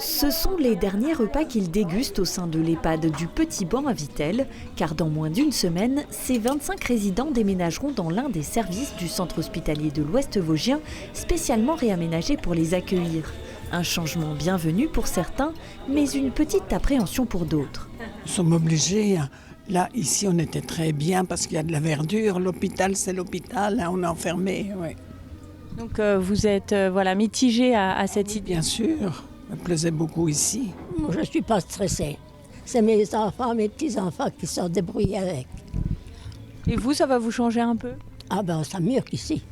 Ce sont les derniers repas qu'ils dégustent au sein de l'EHPAD du Petit Banc à Vittel, car dans moins d'une semaine, ces 25 résidents déménageront dans l'un des services du centre hospitalier de l'Ouest Vosgien, spécialement réaménagé pour les accueillir. Un changement bienvenu pour certains, mais une petite appréhension pour d'autres. Nous sommes obligés. Là, ici, on était très bien parce qu'il y a de la verdure. L'hôpital, c'est l'hôpital. Là, on est enfermé. Ouais. Donc vous êtes mitigé à cette idée. Bien sûr, ça me plaisait beaucoup ici. Je ne suis pas stressée. C'est mes enfants, mes petits-enfants qui sont débrouillés avec. Et vous, ça va vous changer un peu? Ah ben, c'est mieux qu'ici.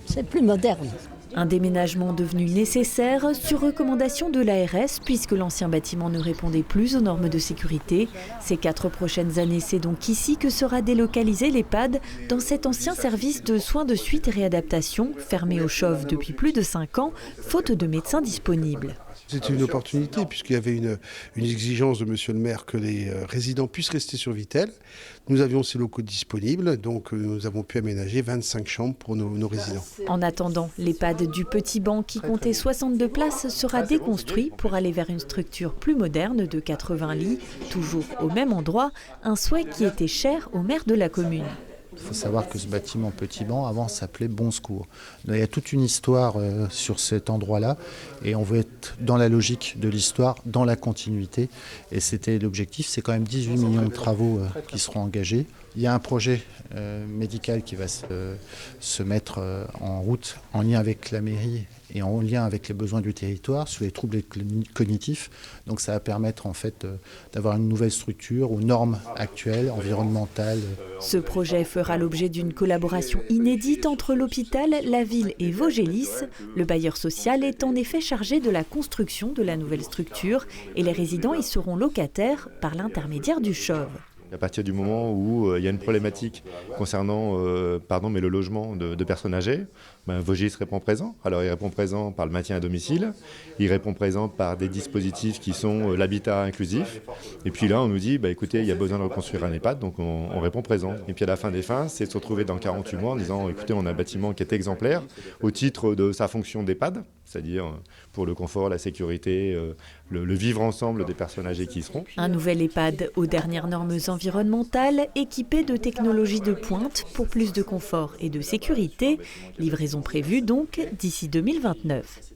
C'est plus moderne. Un déménagement devenu nécessaire sur recommandation de l'ARS puisque l'ancien bâtiment ne répondait plus aux normes de sécurité. Ces 4 prochaines années, c'est donc ici que sera délocalisé l'EHPAD dans cet ancien service de soins de suite et réadaptation, fermé au chauve depuis plus de 5 ans, faute de médecins disponibles. C'était une opportunité puisqu'il y avait une exigence de monsieur le maire que les résidents puissent rester sur Vittel. Nous avions ces locaux disponibles, donc nous avmes pu aménager 25 chambres pour nos résidents. En attendant, l'EHPAD du Petit Banc qui comptait 62 places sera déconstruit pour aller vers une structure plus moderne de 80 lits, toujours au même endroit, un souhait qui était cher au maire de la commune. Il faut savoir que ce bâtiment Petit Banc, avant, s'appelait Bon Secours. Il y a toute une histoire sur cet endroit-là et on veut être dans la logique de l'histoire, dans la continuité. Et c'était l'objectif, c'est quand même 18 millions de travaux qui seront engagés. Il y a un projet médical qui va se mettre en route en lien avec la mairie et en lien avec les besoins du territoire sur les troubles cognitifs. Donc ça va permettre en fait d'avoir une nouvelle structure aux normes actuelles, environnementales. Ce projet fera l'objet d'une collaboration inédite entre l'hôpital, la ville et Vosgelis. Le bailleur social est en effet chargé de la construction de la nouvelle structure et les résidents y seront locataires par l'intermédiaire du chauve. À partir du moment où il y a une problématique concernant le logement de personnes âgées, Vosgelis répond présent. Alors il répond présent par le maintien à domicile, il répond présent par des dispositifs qui sont l'habitat inclusif. Et puis là on nous dit, écoutez, il y a besoin de reconstruire un EHPAD, donc on répond présent. Et puis à la fin des fins, c'est de se retrouver dans 48 mois en disant, écoutez, on a un bâtiment qui est exemplaire au titre de sa fonction d'EHPAD, c'est-à-dire pour le confort, la sécurité, le vivre ensemble des personnes âgées qui y seront. Un nouvel EHPAD aux dernières normes environnementales, équipé de technologies de pointe pour plus de confort et de sécurité. Livraison prévue donc d'ici 2029.